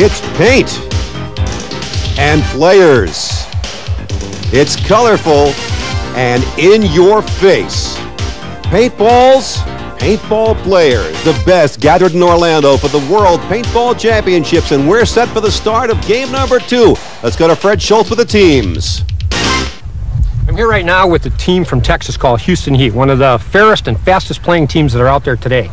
It's paint and players. It's colorful and in your face. Paintballs, paintball players, the best gathered in Orlando for the World Paintball Championships, and we're set for the start of game number 2. Let's go to Fred Schultz with the teams. I'm here right now with a team from Texas called Houston Heat, one of the fairest and fastest playing teams that are out there today.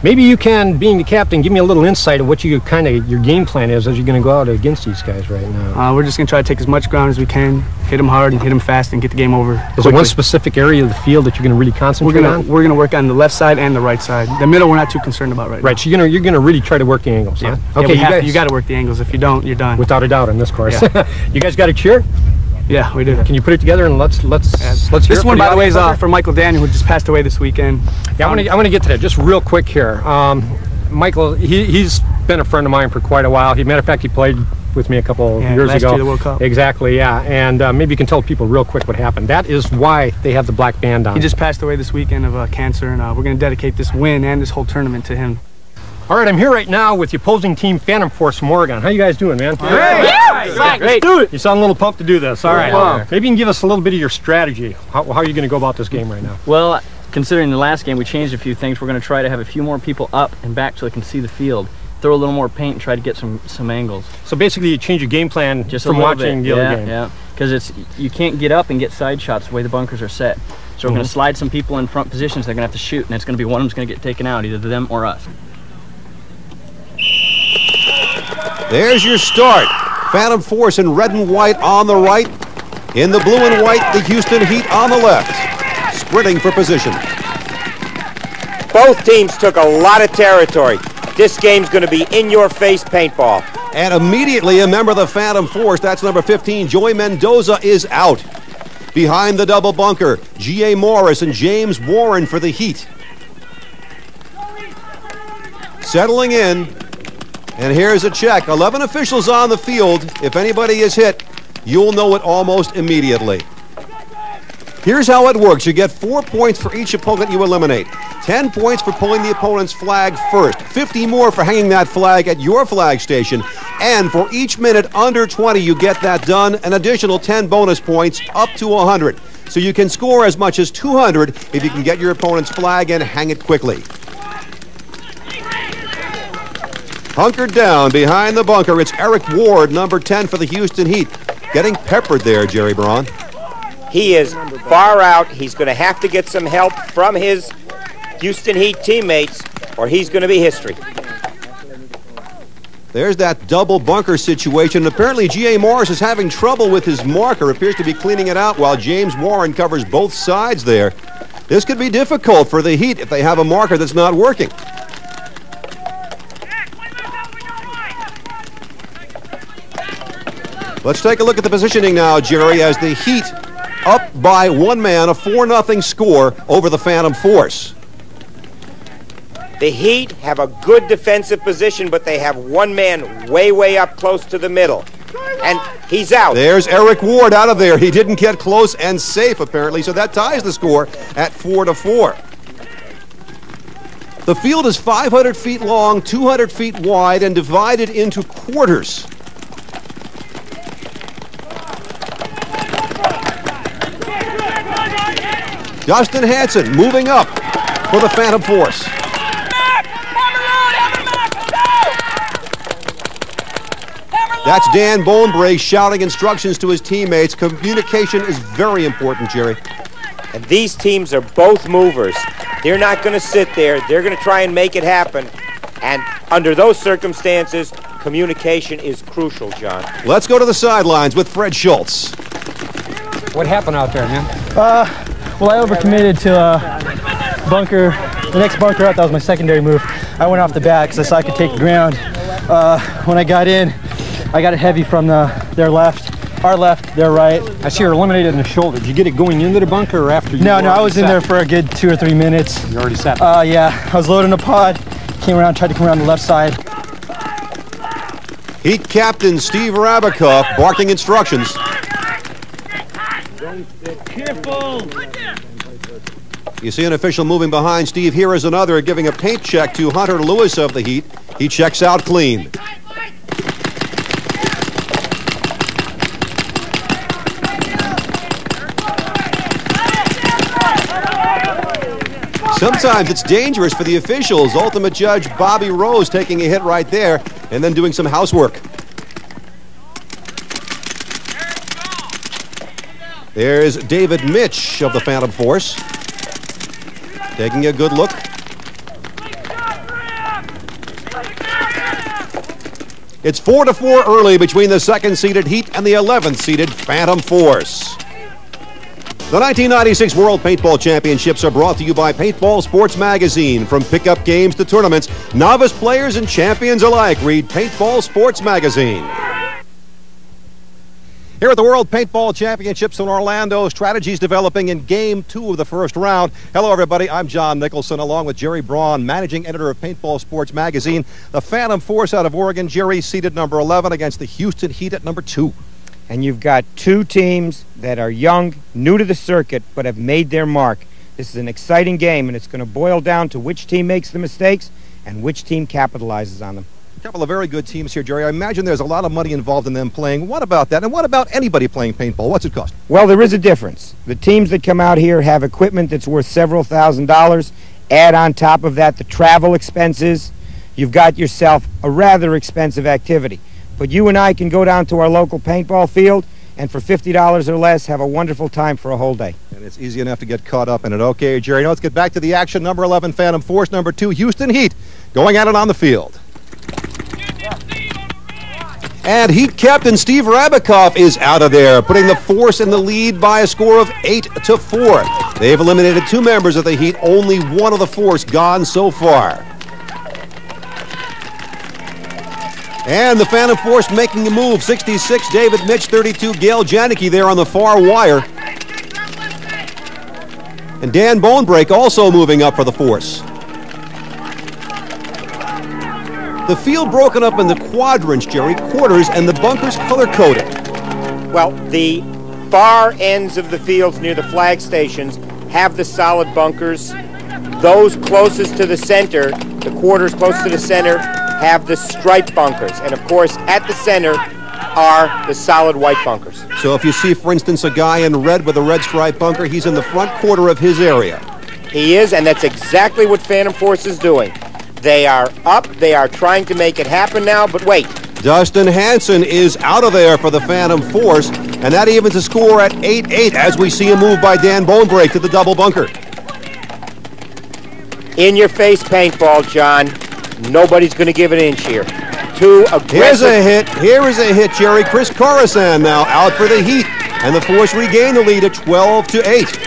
Maybe you can, being the captain, give me a little insight of what your game plan is as you're going to go out against these guys right now. We're just going to try to take as much ground as we can, hit them hard and hit them fast and get the game over quickly. Is there one specific area of the field that you're going to really concentrate on? We're going to work on the left side and the right side. The middle we're not too concerned about right now. Right, so you're going to really try to work the angles, huh? Yeah. Okay, you got to work the angles. If you don't, you're done. Without a doubt in this course. Yeah. You guys got a cheer? Yeah, we do. Can you put it together and let's hear it? This one, by the way, is for Michael Daniel, who just passed away this weekend. Yeah, I want to get to that just real quick here. Michael, he's been a friend of mine for quite a while. Matter of fact, he played with me a couple years ago. Last year, the World Cup. Exactly, yeah. And maybe you can tell people real quick what happened. That is why they have the black band on. He just passed away this weekend of cancer, and we're going to dedicate this win and this whole tournament to him. All right, I'm here right now with the opposing team, Phantom Force from Oregon. How you guys doing, man? Great! Yeah. Great. Do it. You sound a little pumped to do this. All right. Wow. Maybe you can give us a little bit of your strategy. How are you going to go about this game right now? Well, considering the last game we changed a few things, we're going to try to have a few more people up and back so they can see the field. Throw a little more paint and try to get some angles. So basically you change your game plan just from watching the other game. Yeah, because you can't get up and get side shots the way the bunkers are set. So we're going to slide some people in front positions. They're going to have to shoot, and it's going to be one of them's going to get taken out, either them or us. There's your start. Phantom Force in red and white on the right. In the blue and white, the Houston Heat on the left. Sprinting for position. Both teams took a lot of territory. This game's going to be in-your-face paintball. And immediately a member of the Phantom Force, that's number 15, Joey Mendoza, is out. Behind the double bunker, G.A. Morris and James Warren for the Heat. Settling in. And here's a check. 11 officials on the field. If anybody is hit, you'll know it almost immediately. Here's how it works. You get 4 points for each opponent you eliminate. 10 points for pulling the opponent's flag first. 50 more for hanging that flag at your flag station. And for each minute under 20 you get that done, an additional 10 bonus points up to 100. So you can score as much as 200 if you can get your opponent's flag and hang it quickly. Hunkered down behind the bunker, it's Eric Ward, number 10 for the Houston Heat. Getting peppered there, Jerry Braun. He is far out. He's going to have to get some help from his Houston Heat teammates, or he's going to be history. There's that double bunker situation. Apparently, G.A. Morris is having trouble with his marker. Appears to be cleaning it out while James Warren covers both sides there. This could be difficult for the Heat if they have a marker that's not working. Let's take a look at the positioning now, Jerry, as the Heat up by one man, a 4-0 score over the Phantom Force. The Heat have a good defensive position, but they have one man way up close to the middle. And he's out. There's Eric Ward out of there. He didn't get close and safe, apparently, so that ties the score at 4-4. The field is 500 feet long, 200 feet wide, and divided into quarters. Justin Hansen moving up for the Phantom Force. That's Dan Bonebray shouting instructions to his teammates. Communication is very important, Jerry. And these teams are both movers. They're not going to sit there. They're going to try and make it happen. And under those circumstances, communication is crucial, John. Let's go to the sidelines with Fred Schultz. What happened out there, man? Well, I overcommitted to bunker. The next bunker out, that was my secondary move. I went off the back because I saw I could take the ground. When I got in, I got it heavy from their left, our left, their right. I see you're eliminated in the shoulder. Did you get it going into the bunker or after you? No, I was in there for a good 2 or 3 minutes. You already sat? Yeah, I was loading a pod, came around, tried to come around the left side. Heat Captain Steve Rabikoff barking instructions. Careful! You see an official moving behind Steve. Here is another giving a paint check to Hunter Lewis of the Heat. He checks out clean. Sometimes it's dangerous for the officials. Ultimate judge Bobby Rose taking a hit right there and then doing some housework. There's David Mitch of the Phantom Force taking a good look. It's 4-4 early between the second-seeded Heat and the 11th-seeded Phantom Force. The 1996 World Paintball Championships are brought to you by Paintball Sports Magazine. From pickup games to tournaments, novice players and champions alike read Paintball Sports Magazine. Here at the World Paintball Championships in Orlando, strategies developing in Game 2 of the first round. Hello, everybody. I'm John Nicholson, along with Jerry Braun, managing editor of Paintball Sports Magazine. The Phantom Force out of Oregon, Jerry, seeded number 11 against the Houston Heat at number 2. And you've got two teams that are young, new to the circuit, but have made their mark. This is an exciting game, and it's going to boil down to which team makes the mistakes and which team capitalizes on them. A couple of very good teams here, Jerry. I imagine there's a lot of money involved in them playing. What about that? And what about anybody playing paintball? What's it cost? Well, there is a difference. The teams that come out here have equipment that's worth several $1,000s. Add on top of that the travel expenses. You've got yourself a rather expensive activity. But you and I can go down to our local paintball field and for $50 or less have a wonderful time for a whole day. And it's easy enough to get caught up in it. Okay, Jerry, now let's get back to the action. Number 11, Phantom Force. Number 2, Houston Heat, going at it on the field. And Heat captain Steve Rabikoff is out of there, putting the Force in the lead by a score of 8-4. They've eliminated 2 members of the Heat, only one of the Force gone so far. And the Phantom Force making a move. 66, David Mitch, 32, Gail Janicki there on the far wire. And Dan Bonebreak also moving up for the Force. The field broken up into quadrants, Jerry, quarters, and the bunkers color-coded. Well, the far ends of the fields near the flag stations have the solid bunkers. Those closest to the center, the quarters close to the center, have the striped bunkers. And, of course, at the center are the solid white bunkers. So if you see, for instance, a guy in red with a red striped bunker, he's in the front quarter of his area. He is, and that's exactly what Phantom Force is doing. They are up. They are trying to make it happen now, but wait. Dustin Hanson is out of there for the Phantom Force, and that evens the score at 8-8 as we see a move by Dan Bonebreak to the double bunker. In-your-face paintball, John. Nobody's going to give an inch here. Too aggressive. Here's a hit. Here is a hit, Jerry. Chris Coruscant now out for the Heat, and the Force regain the lead at 12-8.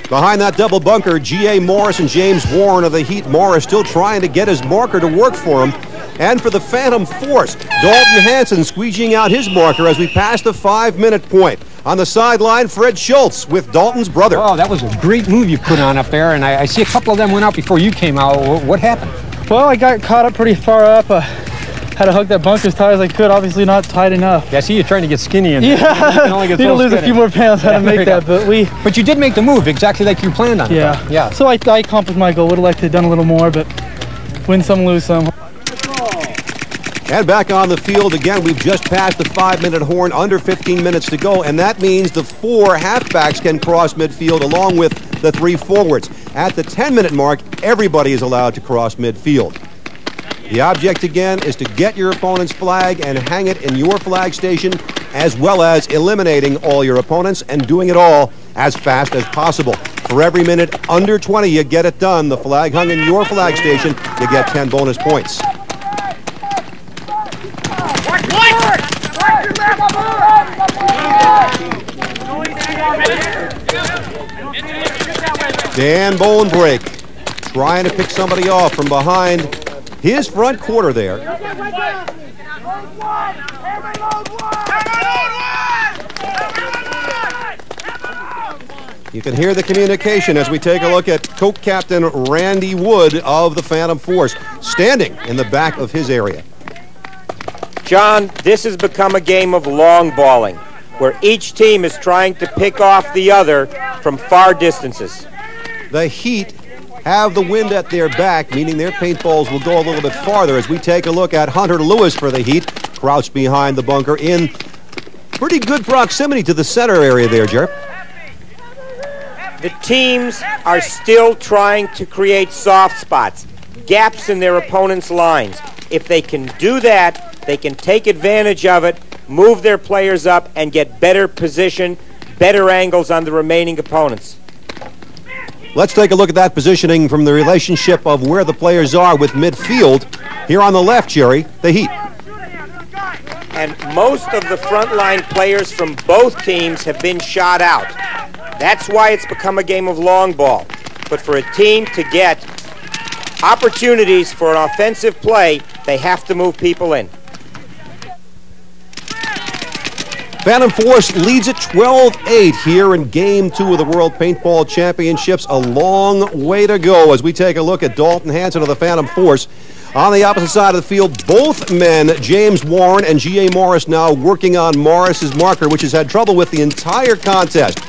Behind that double bunker, G.A. Morris and James Warren of the Heat. Morris still trying to get his marker to work for him. And for the Phantom Force, Dalton Hanson squeegeeing out his marker as we pass the 5-minute point. On the sideline, Fred Schultz with Dalton's brother. Oh, that was a great move you put on up there, and I see a couple of them went out before you came out. What happened? Well, I got caught up pretty far up. Had to hook that bunker as tight as I could. Obviously not tight enough. Yeah, I see you trying to get skinny in there. Yeah, you can only get need to lose a few more pounds how to make that, but you did make the move exactly like you planned on. Yeah, it, yeah. So I accomplished my goal. Would have liked to have done a little more, but win some, lose some. And back on the field again, we've just passed the 5-minute horn, under 15 minutes to go, and that means the 4 halfbacks can cross midfield along with the 3 forwards. At the 10-minute mark, everybody is allowed to cross midfield. The object again is to get your opponent's flag and hang it in your flag station, as well as eliminating all your opponents and doing it all as fast as possible. For every minute under 20 you get it done, the flag hung in your flag station, you get 10 bonus points. Dan Bonebreak trying to pick somebody off from behind his front quarter there. You can hear the communication as we take a look at Coke Captain Randy Wood of the Phantom Force standing in the back of his area. John, this has become a game of long balling, where each team is trying to pick off the other from far distances. The Heat have the wind at their back, meaning their paintballs will go a little bit farther as we take a look at Hunter Lewis for the Heat, crouched behind the bunker in pretty good proximity to the center area there, Jerry. The teams are still trying to create soft spots, gaps in their opponent's lines. If they can do that, they can take advantage of it, move their players up, and get better position, better angles on the remaining opponents. Let's take a look at that positioning from the relationship of where the players are with midfield. Here on the left, Jerry, the Heat. And most of the frontline players from both teams have been shot out. That's why it's become a game of long ball. But for a team to get opportunities for an offensive play, they have to move people in. Phantom Force leads at 12-8 here in Game 2 of the World Paintball Championships. A long way to go as we take a look at Dalton Hanson of the Phantom Force. On the opposite side of the field, both men, James Warren and G.A. Morris, now working on Morris's marker, which has had trouble with the entire contest.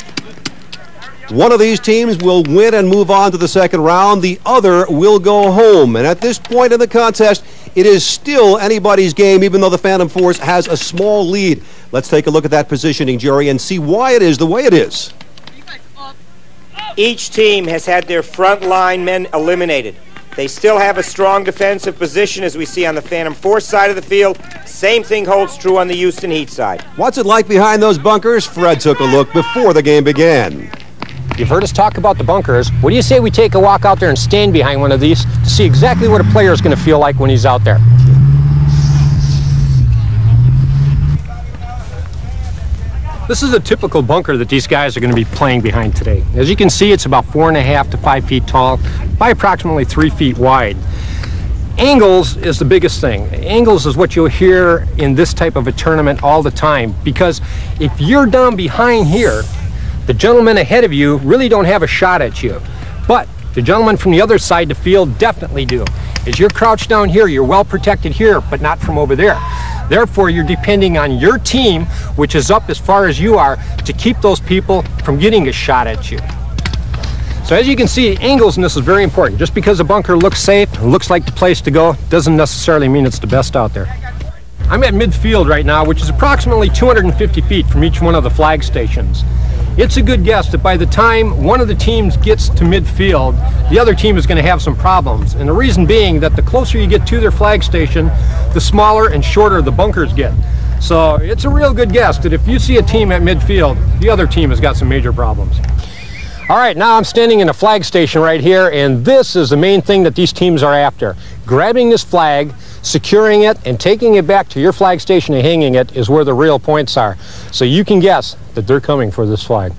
One of these teams will win and move on to the second round. The other will go home. And at this point in the contest, it is still anybody's game, even though the Phantom Force has a small lead. Let's take a look at that positioning, Jerry, and see why it is the way it is. Each team has had their front line men eliminated. They still have a strong defensive position, as we see on the Phantom Force side of the field. Same thing holds true on the Houston Heat side. What's it like behind those bunkers? Fred took a look before the game began. You've heard us talk about the bunkers. What do you say we take a walk out there and stand behind one of these to see exactly what a player is going to feel like when he's out there? This is a typical bunker that these guys are going to be playing behind today. As you can see, it's about 4.5 to 5 feet tall by approximately 3 feet wide. Angles is the biggest thing. Angles is what you'll hear in this type of a tournament all the time, because if you're down behind here, the gentlemen ahead of you really don't have a shot at you. But the gentlemen from the other side of the field definitely do. As you're crouched down here, you're well protected here, but not from over there. Therefore, you're depending on your team, which is up as far as you are, to keep those people from getting a shot at you. So as you can see, angles in this is very important. Just because a bunker looks safe, looks like the place to go, doesn't necessarily mean it's the best out there. I'm at midfield right now, which is approximately 250 feet from each one of the flag stations. It's a good guess that by the time one of the teams gets to midfield, the other team is going to have some problems. And the reason being that the closer you get to their flag station, the smaller and shorter the bunkers get. So it's a real good guess that if you see a team at midfield, the other team has got some major problems. All right, now I'm standing in a flag station right here, and this is the main thing that these teams are after. Grabbing this flag, securing it, and taking it back to your flag station and hanging it is where the real points are. So you can guess that they're coming for this flag.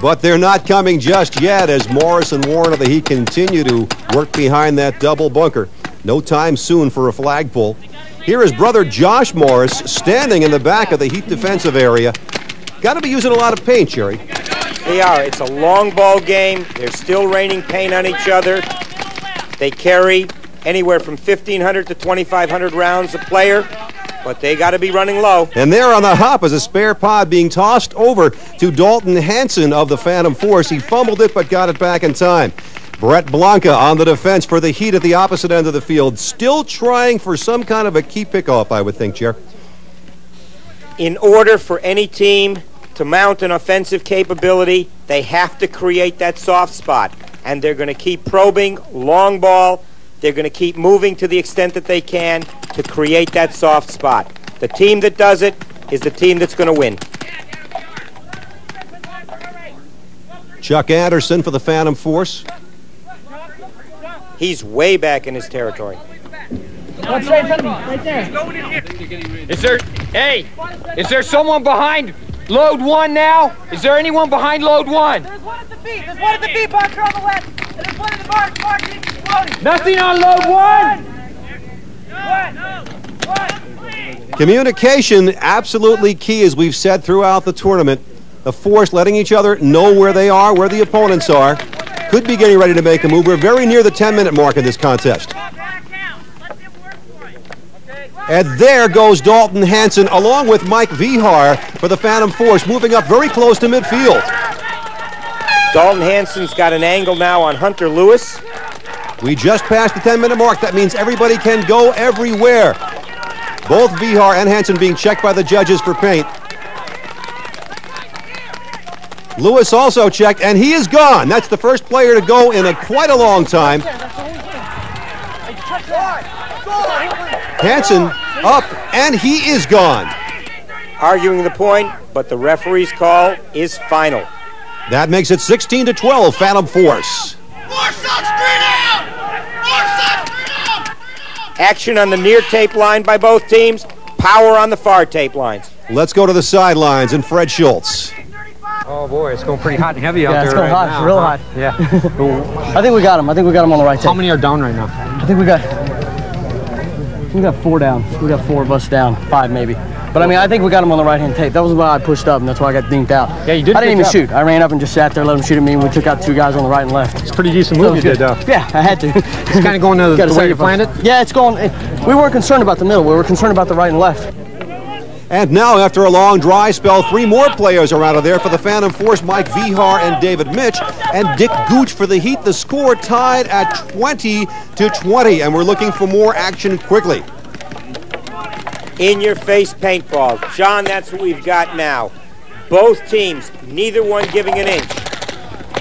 But they're not coming just yet as Morris and Warren of the Heat continue to work behind that double bunker. No time soon for a flag pull. Here is brother Josh Morris standing in the back of the Heat defensive area. Got to be using a lot of paint, Jerry. They are. It's a long ball game. They're still raining paint on each other. They carry anywhere from 1,500 to 2,500 rounds a player, but they got to be running low. And there on the hop is a spare pod being tossed over to Dalton Hanson of the Phantom Force. He fumbled it but got it back in time. Brett Blanca on the defense for the Heat at the opposite end of the field. Still trying for some kind of a key pickoff, I would think, Jer. In order for any team to mount an offensive capability, they have to create that soft spot. And they're going to keep probing, long ball. They're going to keep moving to the extent that they can to create that soft spot. The team that does it is the team that's going to win. Chuck Anderson for the Phantom Force. He's way back in his territory. Right there. Is there someone behind load one now? Is there anyone behind load one? There's one at the feet. There's one at the feet, bunker on the left. And there's one at the mark loading. Nothing on load one. Communication absolutely key, as we've said throughout the tournament. The Force letting each other know where they are, where the opponents are. Could be getting ready to make a move. We're very near the 10-minute mark in this contest. And there goes Dalton Hanson along with Mike Vihar for the Phantom Force, moving up very close to midfield. Dalton Hanson's got an angle now on Hunter Lewis. We just passed the 10-minute mark. That means everybody can go everywhere. Both Vihar and Hansen being checked by the judges for paint. Lewis also checked, and he is gone. That's the first player to go in quite a long time. Hansen up, and he is gone. Arguing the point, but the referee's call is final. That makes it 16-12, Phantom Force. Action on the near tape line by both teams, power on the far tape lines. Let's go to the sidelines and Fred Schultz. Oh boy, it's going pretty hot and heavy out Yeah, there it's going right hot, now. real hot. Yeah. I think we got him. I think we got him on the right How tape. many are down right now? I think we got 4 down. We got 4 of us down, 5 maybe. But I mean, I think we got him on the right-hand tape. That was why I pushed up, and that's why I got dinked out. Yeah, you did. I didn't even shoot. I ran up and just sat there, let him shoot at me, and we took out 2 guys on the right and left. It's a pretty decent move you did, though. Yeah, I had to. It's kind of going the way you planned it? Yeah, it's going. We weren't concerned about the middle. We were concerned about the right and left. And now, after a long dry spell, 3 more players are out of there for the Phantom Force, Mike Vihar and David Mitch. And Dick Gooch for the Heat. The score tied at 20-20, and we're looking for more action quickly. In-your-face paintball. John, that's what we've got now. Both teams, neither one giving an inch.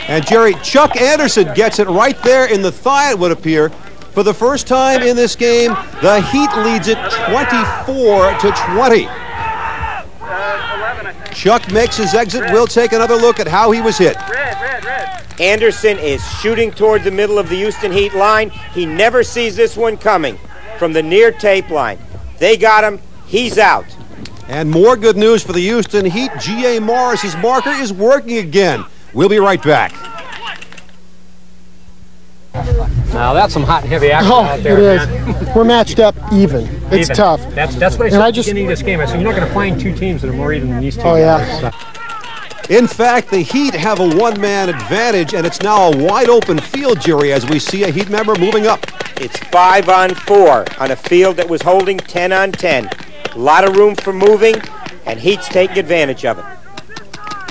And Jerry, Chuck Anderson gets it right there in the thigh, it would appear. For the first time in this game, the Heat leads it 24-20. Chuck makes his exit. We'll take another look at how he was hit. Anderson is shooting toward the middle of the Houston Heat line. He never sees this one coming from the near tape line. They got him. He's out. And more good news for the Houston Heat. G.A. Morris's marker is working again. We'll be right back. Now that's some hot and heavy action out there, it is. man. We're matched up even. It's Even. tough. That's what I said at the beginning of this game. I said, you're not going to find 2 teams that are more even than these 2 Oh, yeah. guys. In fact, the Heat have a one-man advantage, and it's now a wide-open field, Jerry, as we see a Heat member moving up. It's 5-on-4 on a field that was holding 10-on-10. A lot of room for moving, and Heat's taking advantage of it.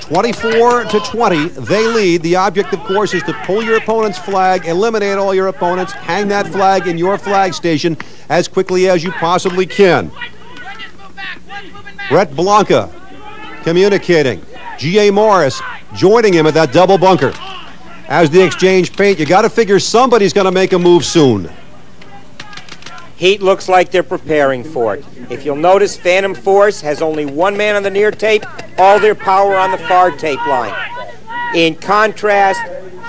24-20, they lead. The object, of course, is to pull your opponent's flag, eliminate all your opponents, hang that flag in your flag station as quickly as you possibly can. Brett Blanca communicating. G.A. Morris joining him at that double bunker. As they exchange paint, you got to figure somebody's going to make a move soon. Heat looks like they're preparing for it. If you'll notice, Phantom Force has only 1 man on the near tape, all their power on the far tape line. In contrast,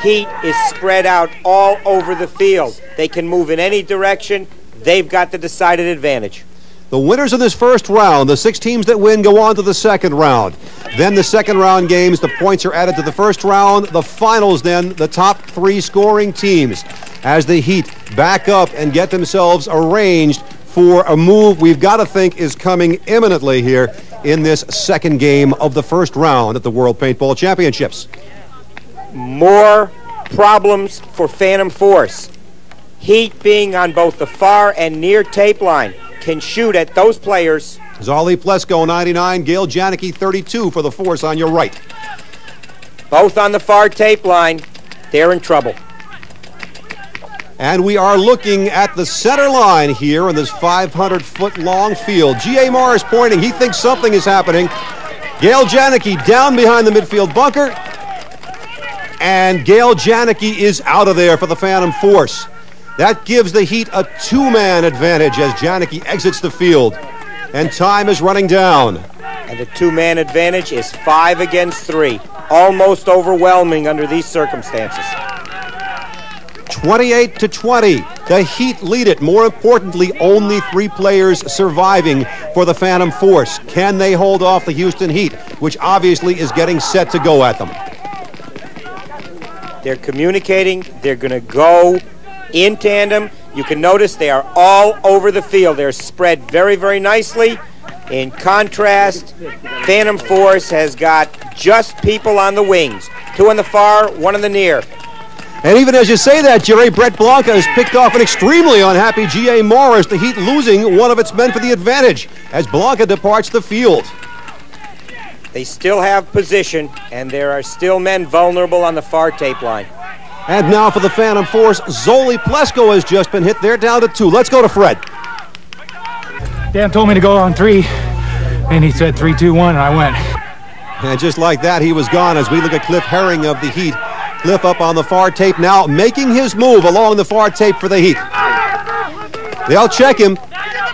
Heat is spread out all over the field. They can move in any direction. They've got the decided advantage. The winners of this first round, the 6 teams that win, go on to the second round. Then the second round games, the points are added to the first round. The finals then, the top 3 scoring teams as the Heat back up and get themselves arranged for a move we've got to think is coming imminently here in this second game of the first round at the World Paintball Championships. More problems for Phantom Force. Heat being on both the far and near tape line can shoot at those players. Zali Plesko, 99, Gail Janicki, 32 for the Force on your right. Both on the far tape line, they're in trouble. And we are looking at the center line here in this 500-foot-long field. G.A. Morris pointing. He thinks something is happening. Gail Janicki down behind the midfield bunker. And Gail Janicki is out of there for the Phantom Force. That gives the Heat a 2-man advantage as Janicki exits the field. And time is running down. And the 2-man advantage is 5 against 3. Almost overwhelming under these circumstances. 28-20. The Heat lead it. More importantly, only 3 players surviving for the Phantom Force. Can they hold off the Houston Heat, which obviously is getting set to go at them? They're communicating. They're going to go in tandem. You can notice they are all over the field. They're spread very, very nicely. In contrast, Phantom Force has got just people on the wings. 2 on the far, 1 on the near. And even as you say that, Jerry, Brett Blanca has picked off an extremely unhappy G.A. Morris, the Heat losing one of its men for the advantage as Blanca departs the field. They still have position, and there are still men vulnerable on the far tape line. And now for the Phantom Force, Zoli Plesko has just been hit. They're down to 2. Let's go to Fred. Dan told me to go on 3, and he said 3, 2, 1, and I went. And just like that, he was gone as we look at Cliff Herring of the Heat. Cliff up on the far tape now, making his move along the far tape for the Heat. They'll check him,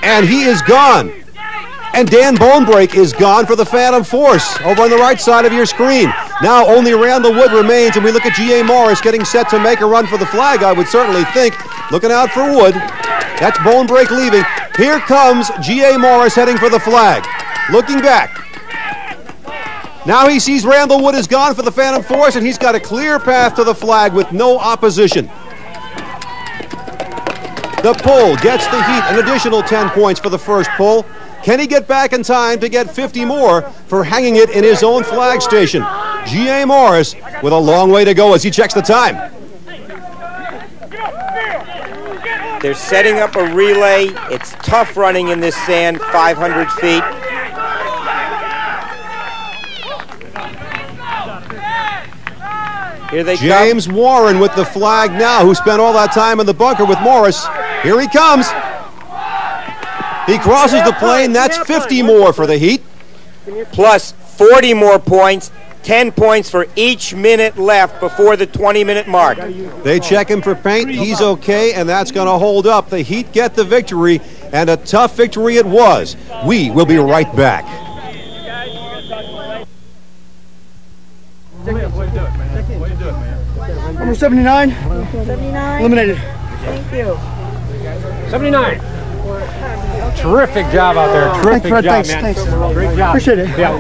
and he is gone. And Dan Bonebreak is gone for the Phantom Force over on the right side of your screen. Now only Randall Wood remains, and we look at G.A. Morris getting set to make a run for the flag, I would certainly think. Looking out for Wood. That's Bonebreak leaving. Here comes G.A. Morris heading for the flag. Looking back. Now he sees Randall Wood is gone for the Phantom Force, and he's got a clear path to the flag with no opposition. The pull gets the Heat an additional 10 points for the first pull. Can he get back in time to get 50 more for hanging it in his own flag station? G.A. Morris with a long way to go as he checks the time. They're setting up a relay. It's tough running in this sand, 500 feet. Here they come. James Warren with the flag now, who spent all that time in the bunker with Morris. Here he comes. He crosses the plane. That's 50 more for the Heat. Plus 40 more points, 10 points for each minute left before the 20-minute mark. They check him for paint. He's okay, and that's going to hold up. The Heat get the victory, and a tough victory it was. We will be right back. Number 79. 79. Eliminated. Thank you. 79. Terrific job out there. Terrific job, Thanks, man. thanks. Great job. Appreciate it. Yeah,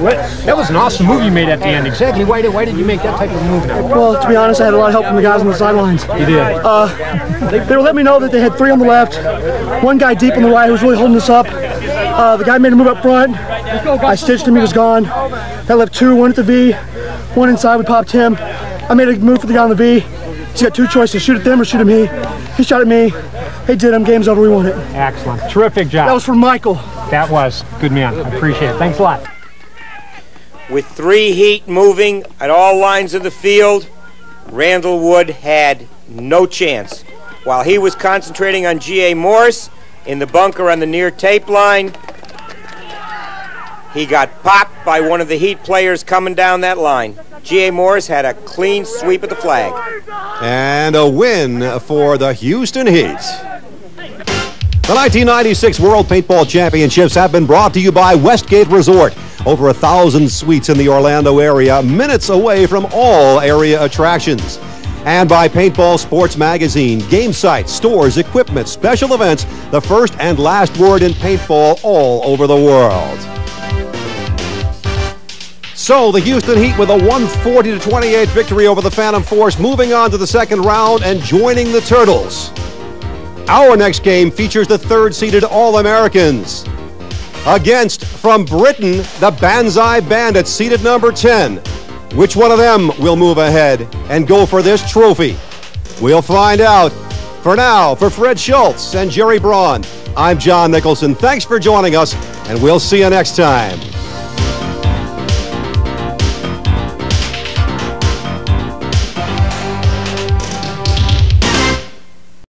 that was an awesome move you made at the end. Exactly. Why did you make that type of move now? Well, to be honest, I had a lot of help from the guys on the sidelines. You did. They were letting me know that they had 3 on the left, 1 guy deep on the right who was really holding us up. The guy made a move up front. I stitched him, he was gone. That left 2, 1 at the V, 1 inside, we popped him. I made a move for the guy on the V. He's got 2 choices, shoot at them or shoot at me. He shot at me. They did him, game's over, we won it. Excellent. Terrific job. That was for Michael. That was. Good man. I appreciate it. Thanks a lot. With 3 Heat moving at all lines of the field, Randall Wood had no chance. While he was concentrating on G.A. Morris in the bunker on the near tape line, he got popped by one of the Heat players coming down that line. G.A. Morris had a clean sweep of the flag. And a win for the Houston Heat. The 1996 World Paintball Championships have been brought to you by Westgate Resort. Over 1,000 suites in the Orlando area, minutes away from all area attractions. And by Paintball Sports Magazine, game sites, stores, equipment, special events, the first and last word in paintball all over the world. So the Houston Heat with a 140-28 victory over the Phantom Force, moving on to the second round and joining the Turtles. Our next game features the third-seeded All-Americans against, from Britain, the Banzai Bandits, seeded number 10. Which one of them will move ahead and go for this trophy? We'll find out. For now, for Fred Schultz and Jerry Braun, I'm John Nicholson. Thanks for joining us, and we'll see you next time.